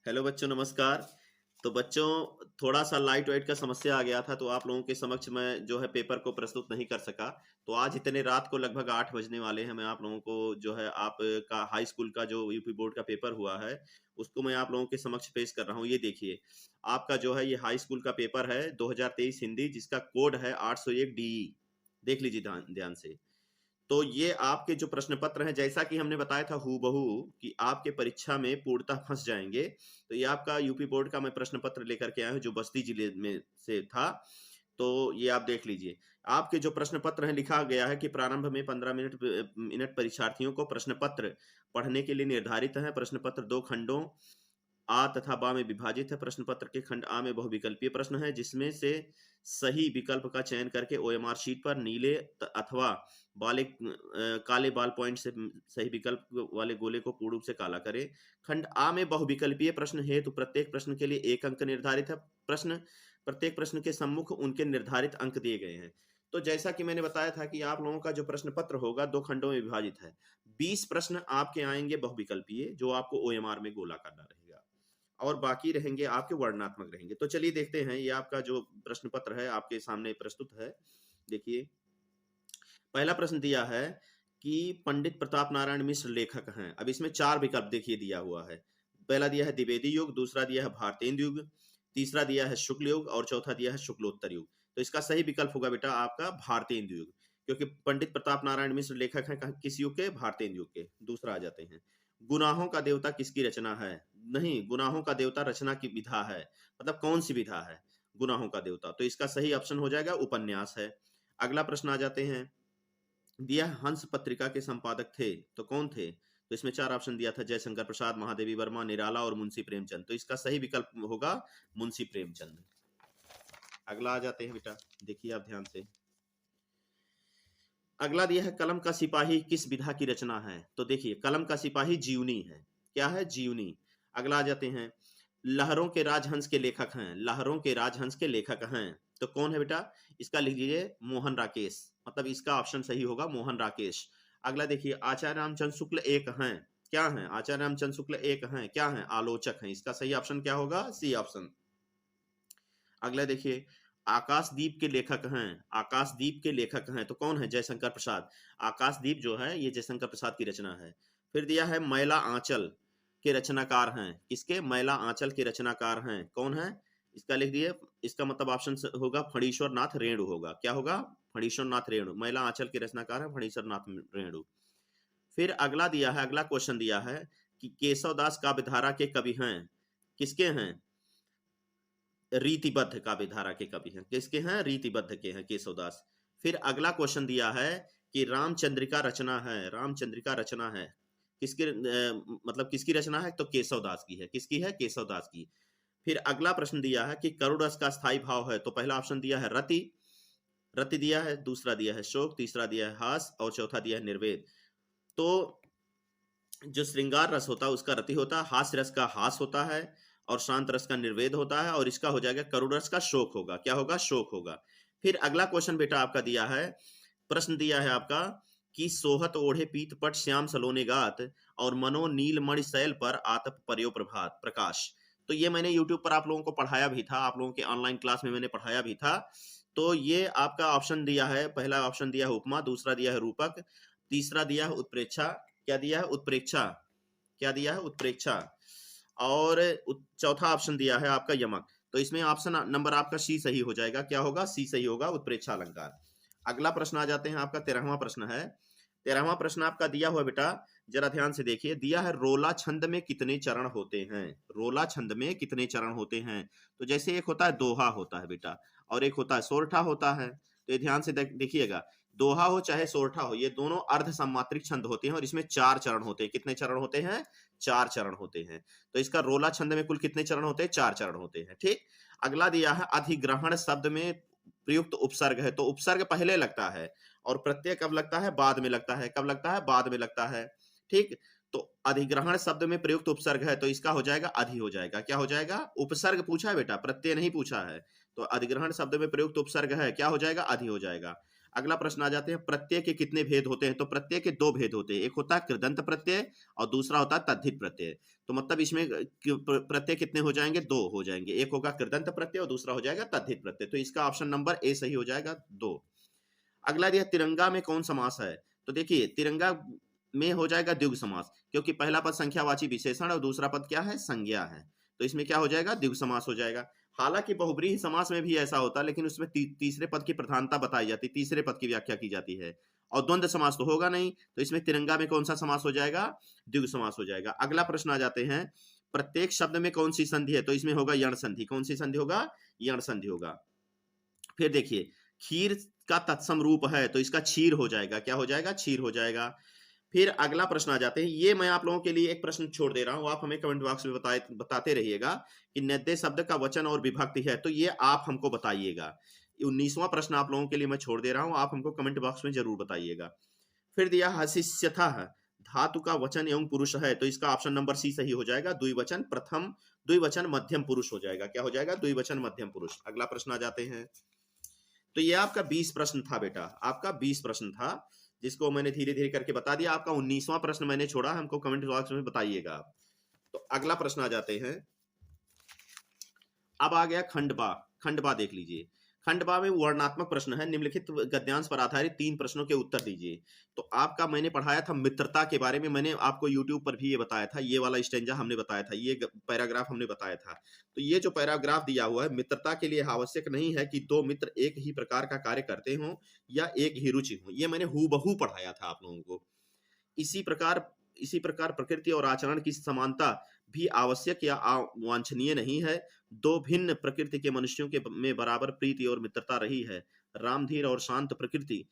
Hello बच्चों, नमस्कार। तो बच्चों, थोड़ा सा लाइट वाइट का समस्या आ गया था, तो आप लोगों के समक्ष मैं जो है पेपर को प्रस्तुत नहीं कर सका। तो आज इतने रात को लगभग 8 बजने वाले हैं, मैं आप लोगों को जो है आपका हाई स्कूल का जो यूपी बोर्ड का पेपर हुआ है, उसको मैं आप लोगों के समक्ष पेश कर रहा हूँ। ये देखिए, आपका जो है ये हाई स्कूल का पेपर है 2023 हिंदी, जिसका कोड है 801 डीई। देख लीजिए ध्यान ध्यान से। तो ये आपके जो प्रश्न पत्र हैं, जैसा कि हमने बताया था हूबहू कि आपके परीक्षा में पूर्णतः फंस जाएंगे। तो ये आपका यूपी बोर्ड का मैं प्रश्न पत्र लेकर के आया हूँ, जो बस्ती जिले में से था। तो ये आप देख लीजिए। आपके जो प्रश्न पत्र हैं, लिखा गया है कि प्रारंभ में 15 मिनट परीक्षार्थियों को प्रश्न पत्र पढ़ने के लिए निर्धारित है। प्रश्न पत्र 2 खंडों आ तथा बा में विभाजित है। प्रश्न पत्र के खंड आ में बहुविकल्पीय प्रश्न है, जिसमें से सही विकल्प का चयन करके ओएमआर शीट पर नीले अथवा काले बाल पॉइंट से सही विकल्प वाले गोले को पूर्ण रूप से काला करें। खंड आ में बहुविकल्पीय प्रश्न हेतु प्रत्येक प्रश्न के लिए 1 अंक निर्धारित है। प्रत्येक प्रश्न के सम्मुख उनके निर्धारित अंक दिए गए हैं। तो जैसा कि मैंने बताया था कि आप लोगों का जो प्रश्न पत्र होगा 2 खंडों में विभाजित है। 20 प्रश्न आपके आएंगे बहुविकल्पीय, जो आपको ओएमआर में गोला करना रहेगा, और बाकी रहेंगे आपके वर्णनात्मक रहेंगे। तो चलिए देखते हैं, ये आपका जो प्रश्न पत्र है आपके सामने प्रस्तुत है। देखिए, पहला प्रश्न दिया है कि पंडित प्रताप नारायण मिश्र लेखक हैं। अब इसमें 4 विकल्प देखिए दिया हुआ है। पहला दिया है द्विवेदी युग, दूसरा दिया है भारतेंदु युग, तीसरा दिया है शुक्ल युग और चौथा दिया है शुक्लोत्तर युग। तो इसका सही विकल्प होगा बेटा आपका भारतेंदु युग, क्योंकि पंडित प्रताप नारायण मिश्र लेखक हैं किस युग के? भारतेंदु युग के। दूसरा आ जाते हैं, गुनाहों का देवता किसकी रचना है? नहीं, गुनाहों का देवता रचना की विधा है। मतलब कौन सी विधा है गुनाहों का देवता? तो इसका सही ऑप्शन हो जाएगा उपन्यास है। अगला प्रश्न आ जाते हैं, दिया हंस पत्रिका के संपादक थे, तो कौन थे? तो इसमें 4 ऑप्शन दिया था, जयशंकर प्रसाद, महादेवी वर्मा, निराला और मुंशी प्रेमचंद। तो इसका सही विकल्प होगा मुंशी प्रेमचंद। अगला आ जाते हैं बेटा, देखिए आप ध्यान से। अगला दिया है कलम का सिपाही किस विधा की रचना है? तो देखिए, कलम का सिपाही जीवनी है। क्या है? जीवनी। अगला आ जाते हैं, लहरों के राजहंस के लेखक हैं। लहरों के राजहंस के लेखक हैं, तो कौन है बेटा? इसका लिख लीजिए मोहन राकेश। मतलब इसका ऑप्शन सही होगा मोहन राकेश। अगला देखिए, आचार्य रामचंद्र शुक्ल एक हैं। क्या हैं? आचार्य रामचंद्र शुक्ल एक हैं। क्या हैं? आलोचक हैं। इसका सही ऑप्शन क्या होगा? C option. अगला देखिए, आकाशदीप के लेखक हैं। आकाशदीप के लेखक हैं, तो कौन है? जयशंकर प्रसाद। आकाशदीप जो है ये जयशंकर प्रसाद की रचना है। फिर दिया है मैला आंचल के रचनाकार हैं। किसके? मैला आंचल के रचनाकार हैं। कौन है? इसका लिख दिए। इसका मतलब ऑप्शन होगा फणीश्वर नाथ रेणु होगा। क्या होगा? फणीश्वर नाथ रेणु। मैला आंचल के रचनाकार है फणीश्वर नाथ रेणु। फिर अगला दिया है, अगला क्वेश्चन दिया है कि केशवदास काव्यधारा के कवि हैं। किसके हैं? रीतिबद्ध काव्यधारा के कवि हैं। किसके हैं? रीतिबद्ध के हैं केशवदास। फिर अगला क्वेश्चन दिया है कि रामचंद्रिका रचना है। रामचंद्रिका रचना है किसके? मतलब किसकी रचना है? तो केशवदास की है। किसकी है? केशवदास की। फिर अगला प्रश्न दिया है कि करुण रस का स्थायी भाव है, तो पहला ऑप्शन दिया है रति। रति दिया है, दूसरा दिया है शोक, तीसरा दिया है हास और चौथा दिया है निर्वेद। तो जो श्रृंगार रस होता है उसका रति होता है, हास्य रस का हास होता है और शांत रस का निर्वेद होता है, और इसका हो जाएगा करुण रस का शोक होगा। क्या होगा? शोक होगा। फिर अगला क्वेश्चन बेटा आपका दिया है, प्रश्न दिया है आपका कि सोहत ओढ़े पीत पट श्याम सलोने गात और मनो नील मणि शैल पर आतप पर्यो प्रभात प्रकाश। तो ये मैंने YouTube पर आप लोगों को पढ़ाया भी था, आप लोगों के ऑनलाइन क्लास में मैंने पढ़ाया भी था। तो ये आपका ऑप्शन दिया है, पहला ऑप्शन दिया है उपमा, दूसरा दिया है रूपक, तीसरा दिया है उत्प्रेक्षा। क्या दिया है? उत्प्रेक्षा। क्या दिया है? उत्प्रेक्षा। और चौथा ऑप्शन दिया है आपका यमक। तो इसमें ऑप्शन नंबर आपका सी सही हो जाएगा। क्या होगा? सी सही होगा, उत्प्रेक्षा अलंकार। अगला प्रश्न आ जाते हैं, आपका 13वां प्रश्न है। 13वां प्रश्न आपका दिया हुआ बेटा, जरा ध्यान से देखिए। दिया है रोला छंद में कितने चरण होते हैं? रोला छंद में कितने चरण होते हैं? तो जैसे एक होता है दोहा होता है बेटा, और एक होता है सोरठा होता है। तो ये ध्यान से देखिएगा, दोहा हो चाहे सोरठा हो, ये दोनों अर्ध सम्मात्रिक छंद होते हैं और इसमें 4 चरण होते हैं। कितने चरण होते हैं? 4 चरण होते हैं। तो इसका रोला छंद में कुल कितने चरण होते हैं? 4 चरण होते हैं। ठीक। अगला दिया है अधिग्रहण शब्द में प्रयुक्त उपसर्ग है, तो उपसर्ग पहले लगता है और प्रत्यय कब लगता है? बाद में लगता है। कब लगता है? बाद में लगता है। ठीक। तो अधिग्रहण शब्द में प्रयुक्त उपसर्ग है, तो इसका हो जाएगा अधि हो जाएगा। क्या हो जाएगा? उपसर्ग पूछा है बेटा, प्रत्यय नहीं पूछा है। तो अधिग्रहण शब्द में प्रयुक्त उपसर्ग है, क्या हो जाएगा? अधि हो जाएगा। अगला प्रश्न आ जाते हैं, प्रत्यय के कितने भेद होते हैं? तो प्रत्यय के 2 भेद होते हैं, एक होता है कृदंत प्रत्यय और दूसरा होता है तद्धित प्रत्यय। तो मतलब इसमें प्रत्यय कितने हो जाएंगे? 2 हो जाएंगे, एक होगा कृदंत प्रत्यय और दूसरा हो जाएगा तद्धित प्रत्यय। तो इसका ऑप्शन नंबर ए सही हो जाएगा, 2। अगला दिया, तिरंगा में कौन समास है? तो देखिए तिरंगा में हो जाएगा द्विगु समास, क्योंकि पहला पद संख्यावाची विशेषण और दूसरा पद क्या है? संज्ञा है। तो इसमें क्या हो जाएगा? द्विगु समास हो जाएगा। हालांकि बहुब्रीहि समास में भी ऐसा होता है, लेकिन उसमें तीसरे पद की प्रधानता बताई जाती है, तीसरे पद की व्याख्या की जाती है। और द्वंद्व समास तो होगा नहीं, तो इसमें तिरंगा में कौन सा समास हो जाएगा? द्विगु समास हो जाएगा। अगला प्रश्न आ जाते हैं, प्रत्येक शब्द में कौन सी संधि है? तो इसमें होगा यण संधि। कौन सी संधि होगा? यण संधि होगा। फिर देखिए, खीर का तत्सम रूप है, तो इसका क्षीर हो जाएगा। क्या हो जाएगा? क्षीर हो जाएगा। फिर अगला प्रश्न आ जाते हैं, ये मैं आप लोगों के लिए एक प्रश्न छोड़ दे रहा हूं, आप हमें कमेंट बॉक्स में बताते रहिएगा कि नद्य शब्द का वचन और विभक्ति है, तो ये आप हमको बताइएगा। 19वां प्रश्न आप लोगों के लिए मैं छोड़ दे रहा हूं, आप हमको कमेंट बॉक्स में जरूर बताइएगा। फिर दिया हसिष्यथः धातु का वचन एवं पुरुष है, तो इसका ऑप्शन नंबर सी सही हो जाएगा, द्विवचन प्रथम, द्विवचन मध्यम पुरुष हो जाएगा। क्या हो जाएगा? द्विवचन मध्यम पुरुष। अगला प्रश्न आ जाते हैं, तो ये आपका 20 प्रश्न था बेटा, आपका 20 प्रश्न था, जिसको मैंने धीरे धीरे करके बता दिया। आपका 19वां प्रश्न मैंने छोड़ा, हमको कमेंट बॉक्स में बताइएगा। तो अगला प्रश्न आ जाते हैं, अब आ गया खंडबा। खंडबा देख लीजिए, खंडबा में वर्णात्मक प्रश्न है, निम्नलिखित गद्यांश पर आधारित 3 प्रश्नों के उत्तर दीजिए। तो आपका मैंने पढ़ाया था मित्रता के बारे में, मैंने आपको यूट्यूब पर भी ये बताया था, ये वाला स्टेंजा हमने बताया था, ये पैराग्राफ हमने बताया था। तो ये जो पैराग्राफ दिया हुआ है, मित्रता के लिए आवश्यक नहीं है कि 2 मित्र एक ही प्रकार का कार्य करते हों या एक ही रुचि हो, ये मैंने हूबहू पढ़ाया था आप लोगों को। इसी प्रकार प्रकृति और आचरण की समानता भी आवश्यक या वांछनीय नहीं है। 2 भिन्न प्रकृति के मनुष्यों के में बराबर प्रीति और मित्रता रही है। रामधीर और शांत प्रकृति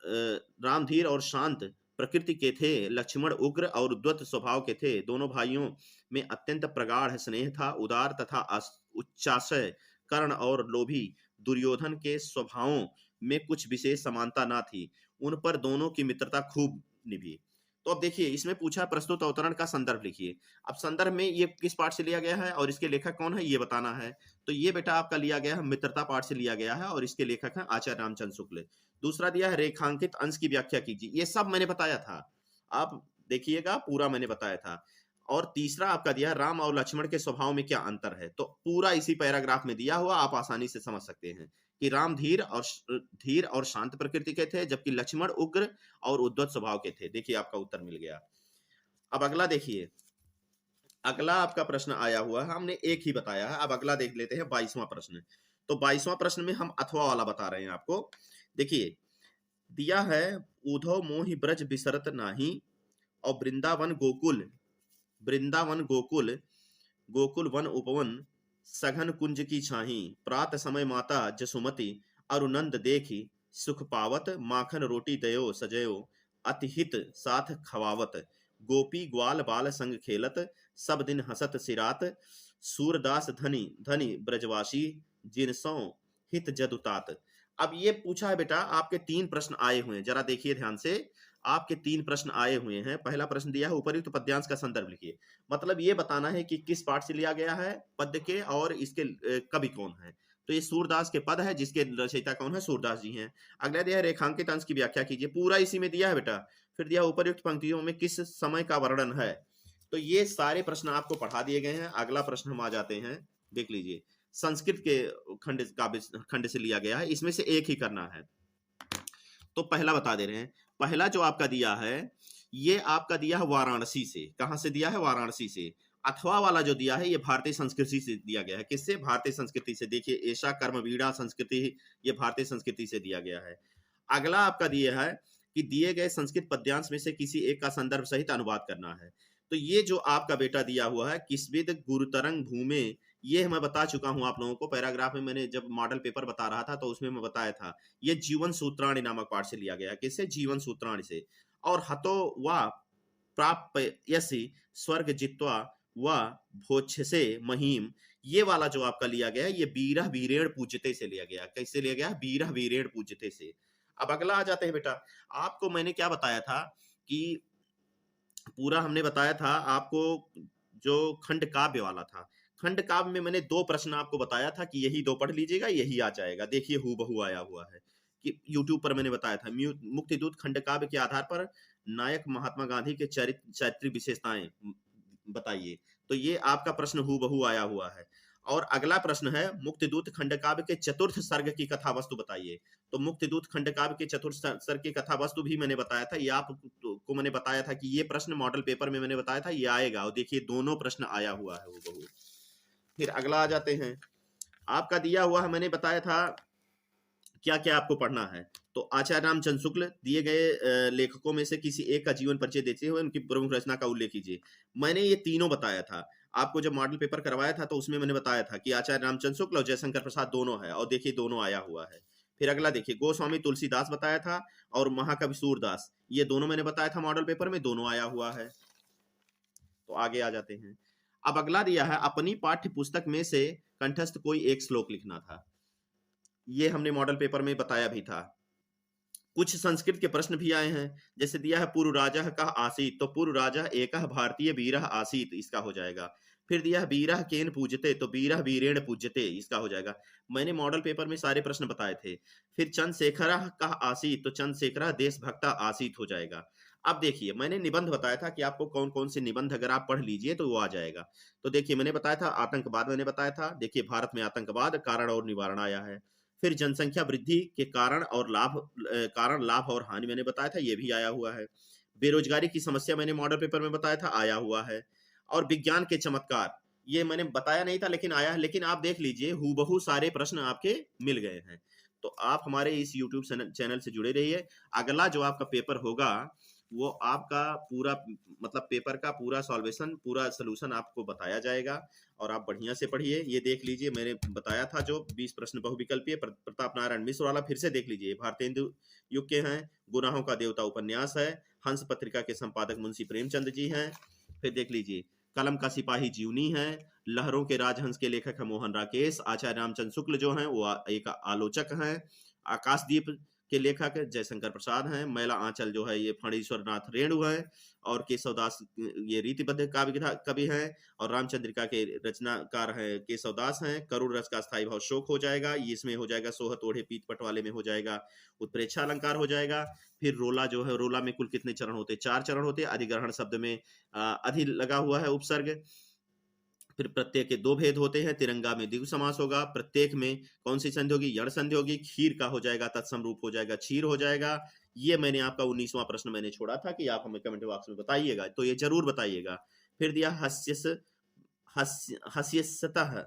रामधीर और शांत प्रकृति के थे, लक्ष्मण उग्र और उद्वत स्वभाव के थे। दोनों भाइयों में अत्यंत प्रगाढ़ स्नेह था, उदार तथा उच्चाशय कर्ण और लोभी दुर्योधन के स्वभावों में कुछ विशेष समानता ना थी, उन पर दोनों की मित्रता खूब निभी। तो अब देखिए, इसमें पूछा प्रस्तुत अवतरण का संदर्भ लिखिए। अब संदर्भ में ये किस पाठ से लिया गया है और इसके लेखक कौन है, ये बताना है। तो ये बेटा आपका लिया गया है मित्रता पाठ से लिया गया है और इसके लेखक हैं आचार्य रामचंद्र शुक्ल। दूसरा दिया है रेखांकित अंश की व्याख्या कीजिए, ये सब मैंने बताया था, आप देखिएगा पूरा मैंने बताया था। और तीसरा आपका दिया है राम और लक्ष्मण के स्वभाव में क्या अंतर है, तो पूरा इसी पैराग्राफ में दिया हुआ, आप आसानी से समझ सकते हैं कि राम धीर और शांत प्रकृति के थे, जबकि लक्ष्मण उग्र और उद्धत स्वभाव के थे। देखिए आपका उत्तर मिल गया। अब अगला देखिए, अगला आपका प्रश्न आया हुआ है, हमने एक ही बताया है। अब अगला देख लेते हैं 22वां प्रश्न। तो 22वां प्रश्न में हम अथवा वाला बता रहे हैं आपको। देखिए दिया है, उधो मोहि ब्रज बिसरत नाही और वृंदावन गोकुल गोकुल वन उपवन सघन कुंज की छाही, प्रात समय माता जसुमति अरुनंद देखी, सुख पावत माखन रोटी दयो सजयो, अतिहित साथ खवावत, गोपी ग्वाल बाल संग खेलत, सब दिन हसत सिरात, सूरदास धनी धनी ब्रजवासी जिनसों हित जदुतात। अब ये पूछा है बेटा, आपके 3 प्रश्न आए हुए हैं, जरा देखिए ध्यान से, आपके 3 प्रश्न आए हुए हैं। पहला प्रश्न दिया है, उपयुक्त पद्यांश का संदर्भ लिखिए। मतलब ये बताना है कि किस पाठ से लिया गया है पद्य के, और इसके कवि कौन है। तो ये सूरदास के पद है, जिसके रचयिता कौन है? सूरदास जी हैं। अगला दिया है रेखांकित अंश की व्याख्या कीजिए, पूरा इसी में दिया है बेटा। फिर दिया उपर्युक्त पंक्तियों में किस समय का वर्णन है। तो ये सारे प्रश्न आपको पढ़ा दिए गए हैं। अगला प्रश्न हम आ जाते हैं, देख लीजिए, संस्कृत के खंड से लिया गया है, इसमें से एक ही करना है। तो पहला बता दे रहे हैं, पहला जो आपका दिया है, ये आपका दिया है वाराणसी से। कहां से दिया है? वाराणसी से। अथवा वाला जो दिया है, ये भारतीय संस्कृति से दिया गया है। किससे? भारतीय संस्कृति से। देखिए, ऐसा कर्मवीड़ा संस्कृति, ये भारतीय संस्कृति से दिया गया है। अगला आपका दिया है कि दिए गए संस्कृत पद्यांश में से किसी एक का संदर्भ सहित अनुवाद करना है। तो ये जो आपका बेटा दिया हुआ है, किसविद गुरुतरंग भूमे, ये मैं बता चुका हूं आप लोगों को, पैराग्राफ में मैंने जब मॉडल पेपर बता रहा था तो उसमें मैं बताया था। ये जीवन सूत्राणि नामक पाठ से लिया गया है। किससे? जीवन सूत्राणि से। और हतो व प्राप्यसि स्वर्ग जित्वा व भोक्षसे महीम, ये वाला जो आपका लिया गया है, ये बीरह वीरेण पूज्यते से लिया गया। कैसे लिया गया? बीरह वीरेण पूज्यते से। अब अगला आ जाते हैं बेटा, आपको मैंने क्या बताया था कि पूरा हमने बताया था आपको, जो खंड काव्य वाला था, खंड काव्य में मैंने 2 प्रश्न आपको बताया था कि यही 2 पढ़ लीजिएगा, यही आ जाएगा। देखिए हूबहू आया हुआ है कि यूट्यूब पर मैंने बताया था मुक्तिदूत खंड काव्य के आधार पर नायक महात्मा गांधी के चारित्रिक विशेषताएं बताइए। तो ये आपका प्रश्न हूबहू आया हुआ है। और अगला प्रश्न है मुक्तिदूत खंड काव्य के चतुर्थ सर्ग की कथा वस्तु बताइए। तो मुक्तिदूत खंड काव्य के चतुर्थ सर्ग की कथा वस्तु भी मैंने बताया था, ये आपको मैंने बताया था कि ये प्रश्न मॉडल पेपर में मैंने बताया था ये आएगा, और देखिए दोनों प्रश्न आया हुआ है हूबहू। फिर अगला आ जाते हैं, आपका दिया हुआ है, मैंने बताया था क्या क्या आपको पढ़ना है। तो आचार्य रामचंद्र शुक्ल दिए गए लेखकों में से किसी एक का जीवन परिचय देते हुए उनकी प्रमुख रचना का उल्लेख कीजिए। मैंने ये तीनों बताया था आपको, जब मॉडल पेपर करवाया था तो उसमें मैंने बताया था कि आचार्य रामचंद्र शुक्ल और जयशंकर प्रसाद दोनों है, और देखिए दोनों आया हुआ है। फिर अगला देखिए, गोस्वामी तुलसीदास बताया था और महाकवि सूरदास, ये दोनों मैंने बताया था मॉडल पेपर में, दोनों आया हुआ है। तो आगे आ जाते हैं। अब अगला दिया है, अपनी पाठ्य पुस्तक में से कंठस्थ कोई एक श्लोक लिखना था, ये हमने मॉडल पेपर में बताया भी था। कुछ संस्कृत के प्रश्न भी आए हैं, जैसे दिया है पूर्व राजा कह आसीत, तो पूर्व राजा एक भारतीय वीरः आसीत, इसका हो जाएगा। फिर दिया है वीरः केन पूजते, तो वीरः वीरेण पूज्यते, इसका हो जाएगा। मैंने मॉडल पेपर में सारे प्रश्न बताए थे। फिर चंद्रशेखरः कह आसीत, तो चंद्रशेखरः देशभक्ता आसीत हो जाएगा। अब देखिए, मैंने निबंध बताया था कि आपको कौन कौन से निबंध अगर आप पढ़ लीजिए तो वो आ जाएगा। तो देखिए, मैंने बताया था आतंकवाद, मैंने बताया था, देखिए भारत में आतंकवाद कारण और निवारण आया है। फिर जनसंख्या वृद्धि के कारण लाभ और हानि मैंने बताया था, ये भी आया हुआ है। बेरोजगारी की समस्या मैंने मॉडल पेपर में बताया था, आया हुआ है। और विज्ञान के चमत्कार, ये मैंने बताया नहीं था लेकिन आया है, लेकिन आप देख लीजिए हूबहू सारे प्रश्न आपके मिल गए हैं। तो आप हमारे इस यूट्यूब चैनल से जुड़े रहिए। अगला जो आपका पेपर होगा वो आपका पूरा मतलब पेपर का पूरा सॉल्वेशन, पूरा सोल्यूशन आपको बताया जाएगा, और आप बढ़िया से पढ़िए। ये देख लीजिए, मैंने बताया था जो 20 प्रश्न बहुविकल्पीय प्रताप नारायण मिश्र वाला, फिर से देख लीजिए, भारतेंदु युग के हैं, गुनाहों का देवता उपन्यास है, हंस पत्रिका के संपादक मुंशी प्रेमचंद जी हैं। फिर देख लीजिए, कलम का सिपाही जीवनी है, लहरों के राजहंस के लेखक है मोहन राकेश, आचार्य रामचंद्र शुक्ल जो हैं वो एक आलोचक हैं, आकाशदीप के लेखक जयशंकर प्रसाद हैं, मैला आंचल जो है ये फणीश्वर नाथ रेणु है, और केशवदास ये रीतिबद्ध काव्य कवि हैं, और रामचंद्रिका के रचनाकार हैं केशवदास हैं। करुण रस का स्थायी भाव शोक हो जाएगा, ये इसमें हो जाएगा। सोहत ओढ़े पीत पटवाले में हो जाएगा उत्प्रेक्षा अलंकार हो जाएगा। फिर रोला जो है, रोला में कुल कितने चरण होते हैं, 4 चरण होते हैं। अधिग्रहण शब्द में अधि लगा हुआ है उपसर्ग। फिर प्रत्येक के 2 भेद होते हैं, तिरंगा में द्विगु समास होगा, प्रत्येक में कौन सी संधि होगी, यण संधि होगी, खीर का हो जाएगा तत्सम रूप हो जाएगा क्षीर हो जाएगा। ये मैंने आपका 19वां प्रश्न मैंने छोड़ा था कि आप हमें कमेंट बॉक्स में बताइएगा, तो ये जरूर बताइएगा। फिर दिया हस्यस्तः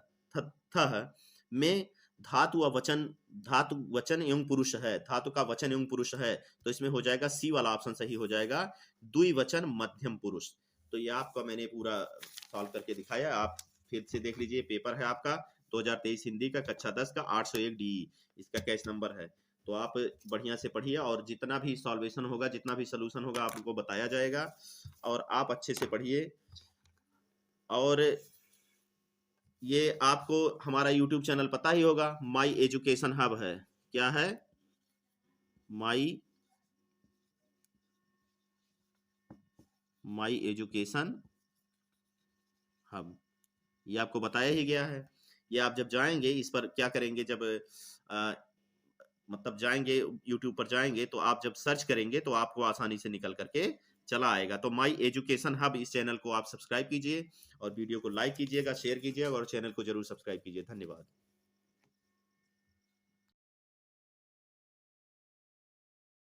थः में धातु वचन एवं पुरुष है, धातु का वचन एवं पुरुष है, तो इसमें हो जाएगा सी वाला ऑप्शन सही हो जाएगा, द्विवचन मध्यम पुरुष। तो ये आपका मैंने पूरा सॉल्व करके दिखाया, आप फिर से देख लीजिए। पेपर है आपका 2023 हिंदी का कक्षा 10 का 801 डी, इसका कैश नंबर है। तो आप बढ़िया से पढ़िए, और जितना भी सॉल्वेशन होगा, जितना भी सोल्यूशन होगा आपको बताया जाएगा, और आप अच्छे से पढ़िए। और ये आपको हमारा यूट्यूब चैनल पता ही होगा, माई एजुकेशन हब है। क्या है? माई एजुकेशन हब, ये आपको बताया ही गया है। ये आप जब जाएंगे, इस पर क्या करेंगे, जब मतलब जाएंगे यूट्यूब पर जाएंगे, तो आप जब सर्च करेंगे तो आपको आसानी से निकल करके चला आएगा। तो माई एजुकेशन हब, इस चैनल को आप सब्सक्राइब कीजिए, और वीडियो को लाइक कीजिएगा, शेयर कीजिएगा, और चैनल को जरूर सब्सक्राइब कीजिए। धन्यवाद।